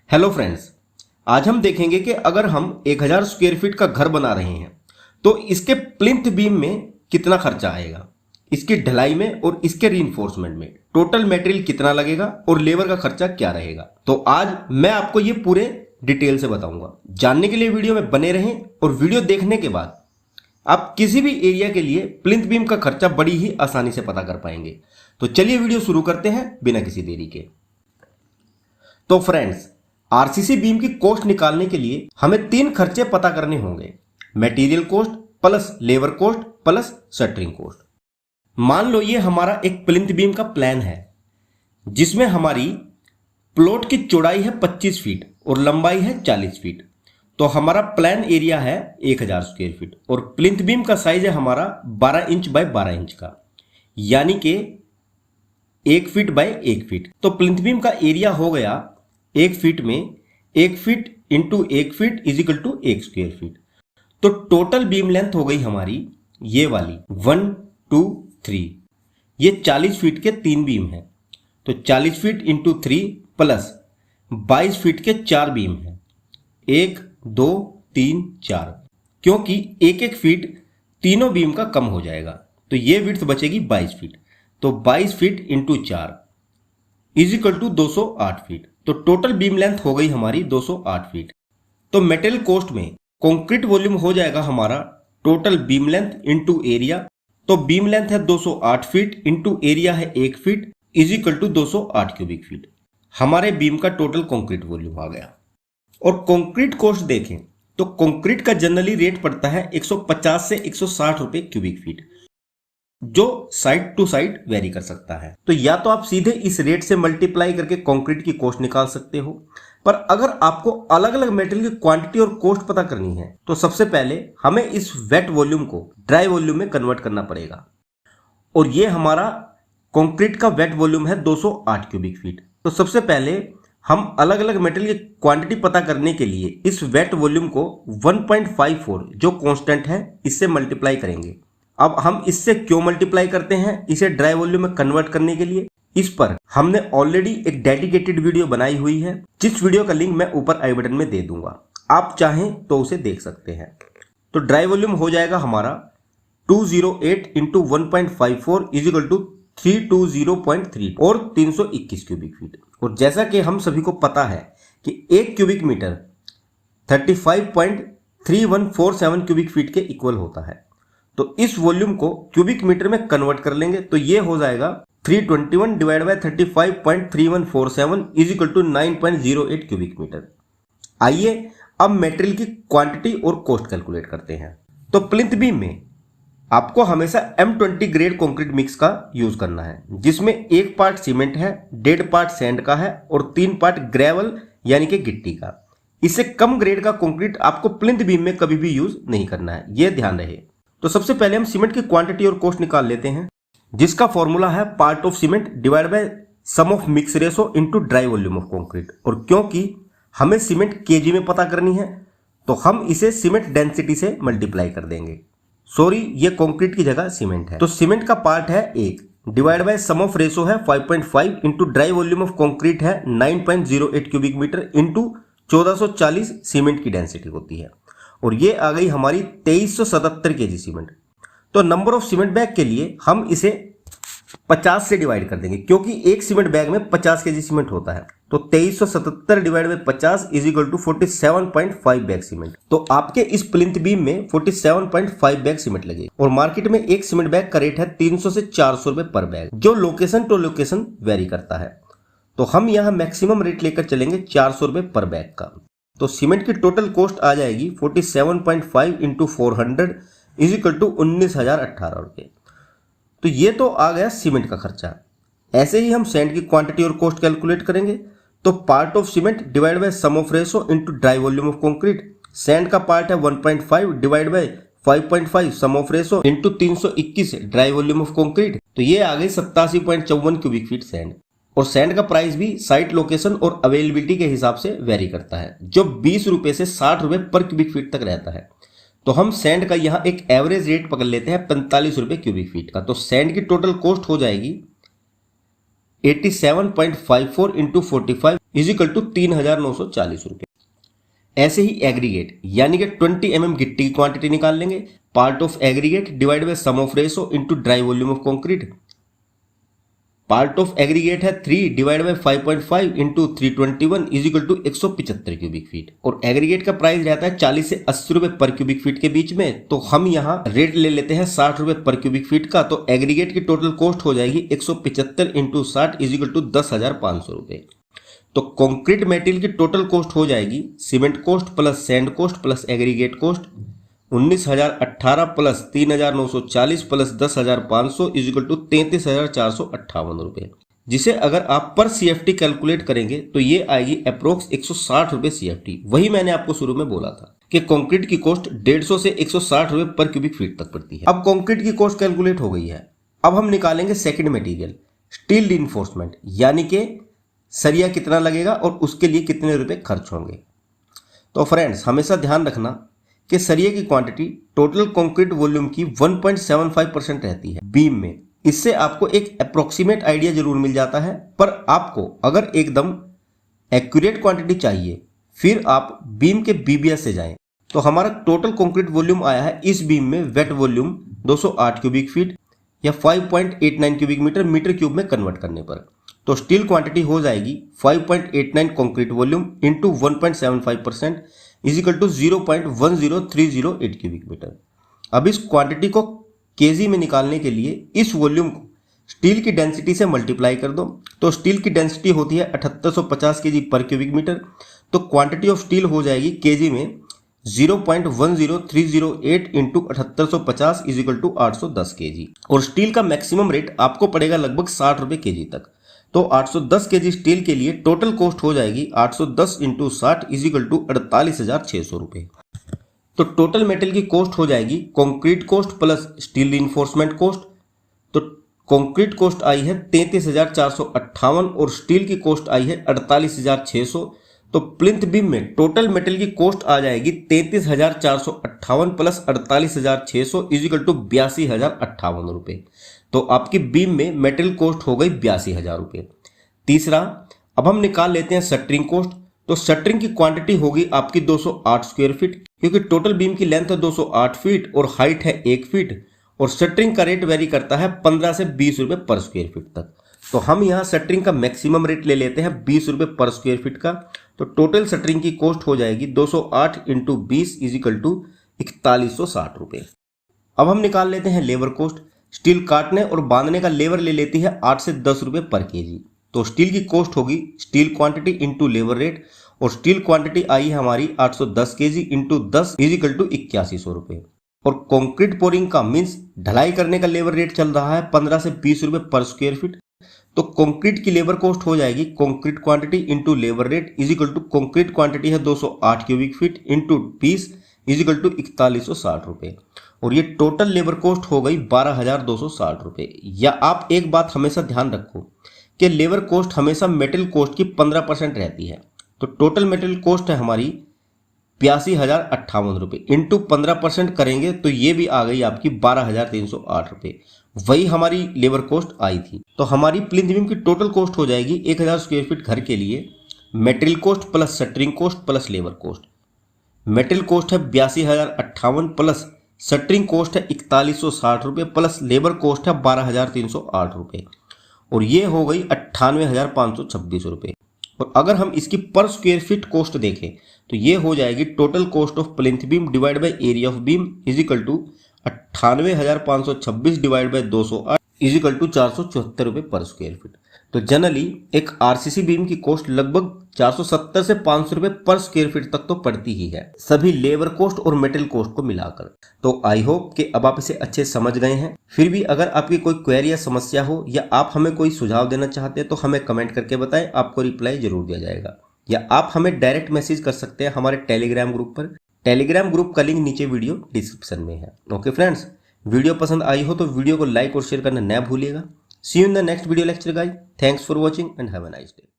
Hello friends, आज हम देखेंगे कि अगर हम 1000 स्क्वायर फीट का घर बना रहे हैं तो इसके प्लिंथ बीम में कितना खर्चा आएगा, इसकी ढलाई में और इसके रीइंफोर्समेंट में टोटल मटेरियल कितना लगेगा और लेबर का खर्चा क्या रहेगा। तो आज मैं आपको ये पूरे डिटेल से बताऊंगा। जानने के लिए वीडियो में बने रहें और वीडियो देखने के बाद आप किसी भी एरिया के लिए प्लिंथ बीम का खर्चा बड़ी ही आसानी से पता कर पाएंगे। तो चलिए वीडियो शुरू करते हैं बिना किसी देरी के। तो फ्रेंड्स, आरसीसी बीम की कॉस्ट निकालने के लिए हमें 3 खर्चे पता करने होंगे, material cost plus labour cost plus shuttering cost. मान लो ये हमारा एक प्लिंथ बीम का प्लान है जिसमें हमारी प्लॉट की चौड़ाई है 25 फीट और लंबाई है 40 फीट। तो हमारा प्लान एरिया है 1000 स्क्वायर फीट और प्लिंथ बीम का साइज है हमारा 12 इंच बाय 12 इंच का, यानी कि 1 फीट बाय 1 फीट। तो प्लिंथ बीम का एरिया हो गया 1 फीट में 1 feet into 1 feet is equal to 1 square feet. तो टोटल बीम लेंथ हो गई हमारी ये वाली 1 2 3, ये 40 फीट के 3 बीम है। तो 40 फीट इंटू 3 प्लस 22 फीट के 4 बीम है, 1 2 3 4, क्योंकि 1 फीट तीनों बीम का कम हो जाएगा तो ये विड्थ बचेगी 22 फीट। तो 22 feet into 4 is equal to 208 feet. तो टोटल बीम लेंथ हो गई हमारी 208 फीट। तो मेटेरियल कॉस्ट में कंक्रीट वॉल्यूम हो जाएगा हमारा total beam length into area. तो बीम लेंथ है 208 फीट इंटू एरिया है 1 feet is equal to 208 cubic feet. हमारे बीम का टोटल कंक्रीट वॉल्यूम आ गया। और कंक्रीट कॉस्ट देखें तो कंक्रीट का जनरली रेट पड़ता है 150 से 160 रुपए क्यूबिक फीट, जो साइड टू साइड वेरी कर सकता है। तो या तो आप सीधे इस रेट से मल्टीप्लाई करके कंक्रीट की कॉस्ट निकाल सकते हो, पर अगर आपको अलग अलग मेटेरियल की क्वांटिटी और कॉस्ट पता करनी है तो सबसे पहले हमें इस वेट वॉल्यूम को ड्राई वॉल्यूम में कन्वर्ट करना पड़ेगा। और ये हमारा कंक्रीट का वेट वॉल्यूम है 208 क्यूबिक फीट। तो सबसे पहले हम अलग अलग मेटेरियल की क्वांटिटी पता करने के लिए इस वेट वॉल्यूम को 1.54 जो कांस्टेंट है इससे मल्टीप्लाई करेंगे। अब हम इससे क्यों मल्टीप्लाई करते हैं, इसे ड्राई वॉल्यूम में कन्वर्ट करने के लिए। इस पर हमने ऑलरेडी एक डेडिकेटेड वीडियो बनाई हुई है, जिस वीडियो का लिंक मैं ऊपर आई बटन में दे दूंगा, आप चाहें तो उसे देख सकते हैं। तो ड्राई वॉल्यूम हो जाएगा हमारा 208 इंटू 1.54 इज इक्वल टू 320.3 और 321 क्यूबिक फीट। और जैसा कि हम सभी को पता है कि 1 क्यूबिक मीटर 35.3147 क्यूबिक फीट के इक्वल होता है। तो इस वॉल्यूम को क्यूबिक मीटर में कन्वर्ट कर लेंगे तो ये हो जाएगा 321 divide by 35.3147 is equal to 9.08 cubic metre. आइए अब मेटेरियल की क्वांटिटी और कॉस्ट कैलकुलेट करते हैं। तो प्लिंथ बीम में आपको हमेशा M20 ग्रेड कंक्रीट मिक्स का यूज करना है, जिसमें 1 पार्ट सीमेंट है, 1.5 पार्ट सैंड का है और 3 पार्ट ग्रेवल यानी कि गिट्टी का। इससे कम ग्रेड का कंक्रीट आपको प्लिंथ बीम में कभी भी यूज नहीं करना है, यह ध्यान रहे। तो सबसे पहले हम सीमेंट की क्वांटिटी और कॉस्ट निकाल लेते हैं, जिसका फॉर्मूला है part of cement divide by sum of mix ratio into dry volume of concrete. और क्योंकि हमें सीमेंट केजी में पता करनी है तो हम इसे सीमेंट डेंसिटी से मल्टीप्लाई कर देंगे। सॉरी, ये कंक्रीट की जगह सीमेंट है। तो सीमेंट का पार्ट है 1 divide by sum of ratio है 5.5 into dry volume of concrete है 9.08 क्यूबिक मीटर इंटू 1440 सीमेंट की डेंसिटी होती है। और ये आ गई हमारी 2377 केजी सीमेंट। तो नंबर ऑफ सीमेंट बैग के लिए हम इसे 50 से डिवाइड कर देंगे, क्योंकि एक सीमेंट बैग में 50 केजी सीमेंट होता है। तो 2377 divide by 50 is equal to 47.5 bag cement. तो आपके इस प्लिंथ बीम में 47.5 बैग सीमेंट लगे। और मार्केट में एक सीमेंट बैग का रेट है 300 से 400 रुपए पर बैग, जो लोकेशन टू लोकेशन वेरी करता है। तो हम यहाँ मैक्सिमम रेट लेकर चलेंगे 400 रुपए पर बैग का। तो सीमेंट की टोटल कॉस्ट आ जाएगी 47.5 इंटू 400 इज इक्वल टू 19,018 रुपये। तो ये तो आ गया सीमेंट का खर्चा। ऐसे ही हम सैंड की क्वांटिटी और कॉस्ट कैलकुलेट करेंगे। तो part of cement divide by sum of ratio into dry volume of concrete. Sand का पार्ट है 1.5 divide by 5.5 sum of ratio into 321 dry volume of concrete. तो ये आ गई 87.54 क्यूबिक फीट सैंड। और सैंड का प्राइस भी साइट लोकेशन और अवेलेबिलिटी के हिसाब से वेरी करता है, जो 20 रुपए से 60 रुपए पर क्यूबिक फीट तक रहता है। तो हम सैंड का यहाँ एक एवरेज रेट पकड़ लेते हैं 45 रुपए क्यूबिक फीट का। तो सैंड की टोटल कॉस्ट हो जाएगी 87.54 इंटू 45 इज इक्वल टू 3,940 रुपये। ऐसे ही एग्रीगेट यानी कि 20 mm गिट्टी की क्वांटिटी निकाल लेंगे। Part of aggregate divide by sum of ratio into dry volume of concrete. Part of aggregate है 3 divide by 5.5 into 321 is equal to 175 cubic feet. और एग्रीगेट का प्राइस रहता है 40 से 80 रुपए पर क्यूबिक फीट के बीच में। तो हम यहाँ रेट ले लेते हैं 60 रुपए पर क्यूबिक फीट का। तो एग्रीगेट की टोटल कॉस्ट हो जाएगी 175 इंटू 60 इज इक्वल टू 10,500 रुपए। तो कंक्रीट मटेरियल की टोटल कॉस्ट हो जाएगी cement cost plus sand cost plus aggregate cost 19,018 plus 3,940 plus 10,500 is equal to 33,458 रुपए। जिसे अगर आप पर CFT कैलकुलेट करेंगे तो ये आएगी अप्रोक्स 160 रुपए CFT। वही मैंने आपको शुरू में बोला था कि कंक्रीट की कॉस्ट 150 से 160 रुपए पर क्यूबिक फीट तक पड़ती है। अब कंक्रीट की कॉस्ट कैलकुलेट हो गई है। अब हम निकालेंगे सेकंड मटेरियल स्टील रिइंफोर्समेंट, यानी कि सरिया कितना लगेगा और उसके लिए कितने रुपए खर्च होंगे। तो फ्रेंड्स हमेशा ध्यान रखना कि सरिये की क्वांटिटी टोटल कंक्रीट वॉल्यूम की 1.75% रहती है बीम में। इससे आपको एक अप्रोक्सीमेट आइडिया जरूर मिल जाता है, पर आपको अगर एकदम एक्यूरेट क्वांटिटी चाहिए फिर आप बीम के BBS से जाएं। तो हमारा टोटल कंक्रीट वॉल्यूम आया है इस बीम में वेट वॉल्यूम 208 क्यूबिक फीट या 5.89 क्यूबिक मीटर मीटर क्यूब में कन्वर्ट करने पर। तो स्टील क्वांटिटी हो जाएगी 5.89 concrete volume into 1.75% is equal to 0.10308 cubic metre. अब इस क्वांटिटी को केजी में निकालने के लिए इस वॉल्यूम को स्टील की डेंसिटी से मल्टीप्लाई कर दो। तो स्टील की डेंसिटी होती है 7850 केजी पर क्यूबिक मीटर। तो क्वांटिटी ऑफ स्टील हो जाएगी केजी में 0.10308 into 7850 is equal to 810 KG. और स्टील का मैक्सिमम रेट आपको पड़ेगा लगभग 60 रुपए केजी तक। तो 810 केजी स्टील के लिए टोटल कॉस्ट हो जाएगी 810 इंटू 60 इज इक्वल टू 48,600 रुपए। तो टोटल मेटेरियल की कॉस्ट हो जाएगी concrete cost plus steel reinforcement cost. तो कंक्रीट कॉस्ट आई है 33,458 और स्टील की कॉस्ट आई है 48,600। तो प्लिंथ बीम में टोटल मेटेरियल की कॉस्ट आ जाएगी 33,458 प्लस 48,600 इज इक्वल टू 82,058 रुपए। तो आपकी बीम में मेटेरियल कॉस्ट हो गई 82,000 रुपए। तीसरा, अब हम निकाल लेते हैं शटरिंग कॉस्ट। तो शटरिंग की क्वांटिटी होगी आपकी 208 स्क्वायर फीट, क्योंकि टोटल बीम की लेंथ है 208 फीट और हाइट है 1 फीट। और शटरिंग का रेट वेरी करता है 15 से 20 रुपए पर स्क्वायर फीट तक। तो हम यहाँ शटरिंग का मैक्सिमम रेट ले लेते हैं 20 रुपए पर स्क्वायर फीट का। तो टोटल शटरिंग की कॉस्ट हो जाएगी 208 इंटू 20 इज इक्वल टू 4160 रुपए। अब हम निकाल लेते हैं लेबर कॉस्ट। स्टील काटने और बांधने का लेबर ले लेती है 8 से 10 रुपए पर केजी। तो स्टील की कॉस्ट होगी steel quantity into labour rate. और स्टील क्वांटिटी आई है हमारी 810 KG into 10 is equal to 8100 रुपए। और कंक्रीट पोरिंग का मीन्स ढलाई करने का लेबर रेट चल रहा है 15 से 20 रुपए पर स्क्वायर फीट। तो कंक्रीट की लेबर कॉस्ट हो जाएगी concrete quantity into labour rate is equal to concrete quantity है 208 cubic feet into 20 is equal to 4160 रुपए। और ये टोटल लेबर कॉस्ट हो गई 12,260 रुपए। या आप एक बात हमेशा ध्यान रखो कि लेबर कॉस्ट हमेशा मेटेरियल कॉस्ट की 15% रहती है। तो टोटल मेटेरियल कॉस्ट है हमारी 82,058 रुपए इंटू 15% करेंगे तो ये भी आ गई आपकी 12,308 रुपए। वही हमारी लेबर कॉस्ट आई थी। तो हमारी प्लिंथ बीम की टोटल कॉस्ट हो जाएगी 1000 स्क्वायर फीट घर के लिए material cost plus shuttering cost plus labour cost. Material cost है 82,058 प्लस शटरिंग कॉस्ट है 4160 रुपये प्लस लेबर कॉस्ट है 12,308 रुपये। और ये हो गई 98,526 रुपये। और अगर हम इसकी पर स्क्वायर फीट कॉस्ट देखें तो ये हो जाएगी total cost of plinth beam divide by area of beam is equal to 98,526 divide by 208 is equal to 474 रुपये पर स्क्वायर फीट। तो जनरली एक RCC बीम की कॉस्ट लगभग 470 से 500 रुपये पर स्क्वायर फीट तक तो पड़ती ही है, सभी लेबर कॉस्ट और मेटेरियल कॉस्ट को मिलाकर। तो आई होप कि अब आप इसे अच्छे समझ गए हैं। फिर भी अगर आपकी कोई क्वेरी या समस्या हो या आप हमें कोई सुझाव देना चाहते हैं तो हमें कमेंट करके बताएं, आपको रिप्लाई जरूर दिया जाएगा। या आप हमें डायरेक्ट मैसेज कर सकते हैं हमारे टेलीग्राम ग्रुप पर। टेलीग्राम ग्रुप का लिंक नीचे वीडियो डिस्क्रिप्शन में है। ओके फ्रेंड्स, वीडियो पसंद आई हो तो वीडियो को लाइक और शेयर करना न भूलिएगा। See you in the next video lecture guys. Thanks for watching and have a nice day.